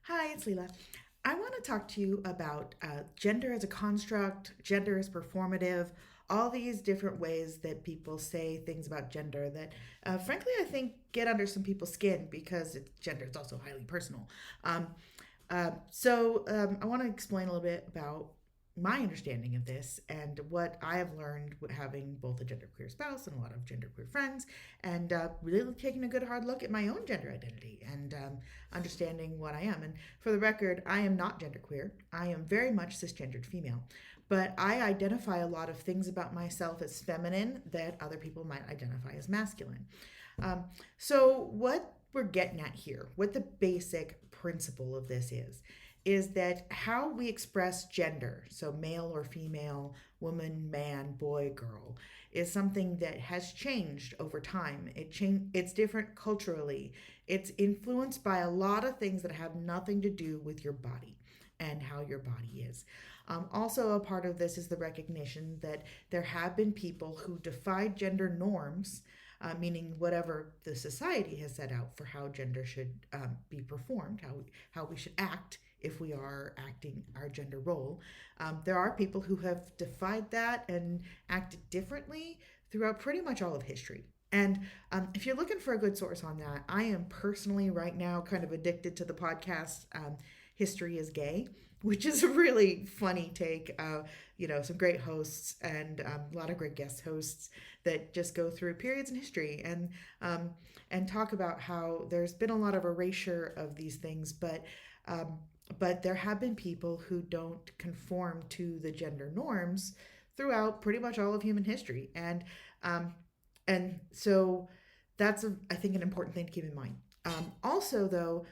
Hi, it's Leela. I want to talk to you about gender as a construct, gender as performative, all these different ways that people say things about gender that, frankly, I think get under some people's skin because gender is also highly personal. Um, I want to explain a little bit about my understanding of this and what I have learned with having both a genderqueer spouse and a lot of genderqueer friends, and really taking a good hard look at my own gender identity and understanding what I am. And for the record, I am not genderqueer. I am very much cisgendered female, but I identify a lot of things about myself as feminine that other people might identify as masculine. Um, what we're getting at here, what the basic principle of this is that how we express gender, so male or female, woman, man, boy, girl, is something that has changed over time. It's different culturally. It's influenced by a lot of things that have nothing to do with your body and how your body is. Also, a part of this is the recognition that there have been people who defied gender norms, meaning whatever the society has set out for how gender should be performed, how we should act if we are acting our gender role. There are people who have defied that and acted differently throughout pretty much all of history. And if you're looking for a good source on that, I am personally right now kind of addicted to the podcast History is Gay, which is a really funny take. Some great hosts and a lot of great guest hosts that just go through periods in history and talk about how there's been a lot of erasure of these things, um, but there have been people who don't conform to the gender norms throughout pretty much all of human history, um, and so I think an important thing to keep in mind. Also, though,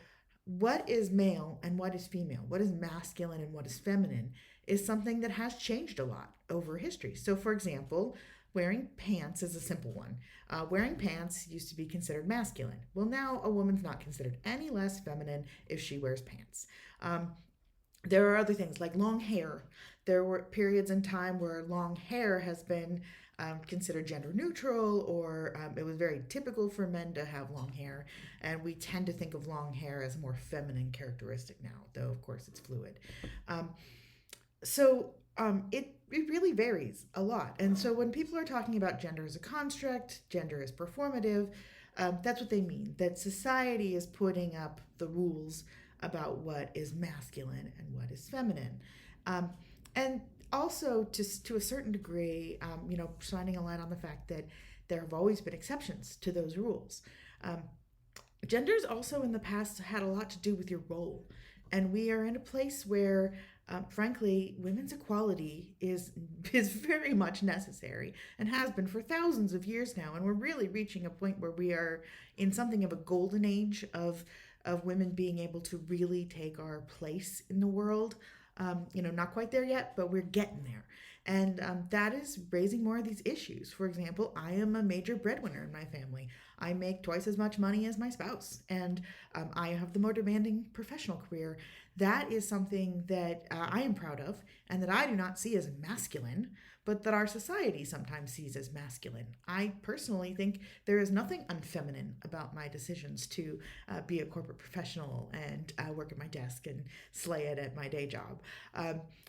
what is male and what is female, what is masculine and what is feminine, is something that has changed a lot over history. So, for example, wearing pants is a simple one. Wearing pants used to be considered masculine. Well, now a woman's not considered any less feminine if she wears pants. Um, there are other things like long hair. There were periods in time where long hair has been considered gender neutral, or it was very typical for men to have long hair. And we tend to think of long hair as a more feminine characteristic now, though, of course, it's fluid. Um, it really varies a lot. And so when people are talking about gender as a construct, gender as performative, that's what they mean. That society is putting up the rules about what is masculine and what is feminine. Um, and also, to a certain degree, shining a light on the fact that there have always been exceptions to those rules. Um, Genders also in the past had a lot to do with your role. And we are in a place where, frankly, women's equality is very much necessary and has been for thousands of years now. And we're really reaching a point where we are in something of a golden age of women being able to really take our place in the world. Not quite there yet, but we're getting there. And that is raising more of these issues. For example, I am a major breadwinner in my family. I make twice as much money as my spouse, and I have the more demanding professional career. That is something that I am proud of and that I do not see as masculine, but that our society sometimes sees as masculine. I personally think there is nothing unfeminine about my decisions to be a corporate professional and work at my desk and slay it at my day job.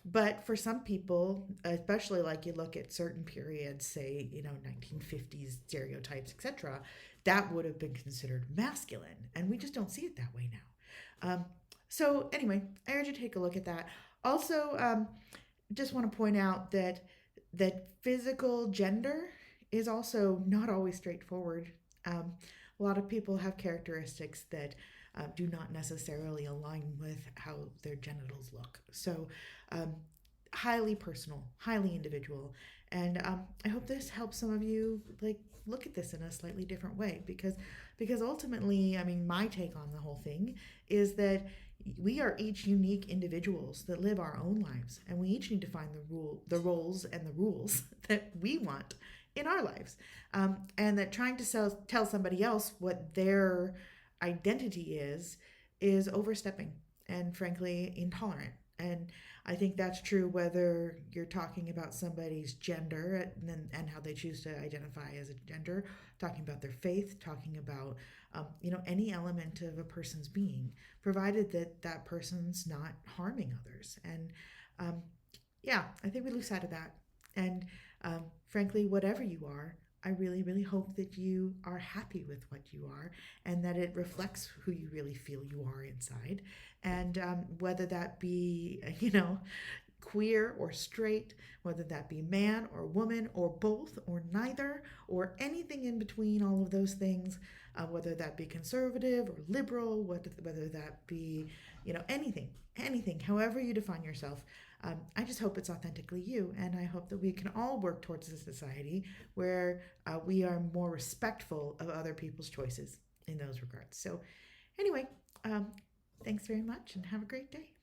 But for some people, especially like you look at certain periods, say, 1950s stereotypes, etc., that would have been considered masculine. And we just don't see it that way now. Anyway, I urge you to take a look at that. Also, just want to point out that physical gender is also not always straightforward. A lot of people have characteristics that do not necessarily align with how their genitals look. So, um, highly personal, highly individual, and I hope this helps some of you look at this in a slightly different way because ultimately, I mean, my take on the whole thing is that we are each unique individuals that live our own lives, and we each need to find the roles and the rules that we want in our lives, and that trying to tell somebody else what their identity is overstepping and frankly intolerant. And I think that's true whether you're talking about somebody's gender and how they choose to identify as a gender, talking about their faith, talking about any element of a person's being, provided that that person's not harming others. And um, yeah, I think we lose sight of that. And frankly, whatever you are, I really, really hope that you are happy with what you are and that it reflects who you really feel you are inside. And whether that be, queer or straight, whether that be man or woman or both or neither or anything in between all of those things, whether that be conservative or liberal, whether that be, anything, however you define yourself. I just hope it's authentically you, and I hope that we can all work towards a society where we are more respectful of other people's choices in those regards. So, anyway, um, thanks very much and have a great day.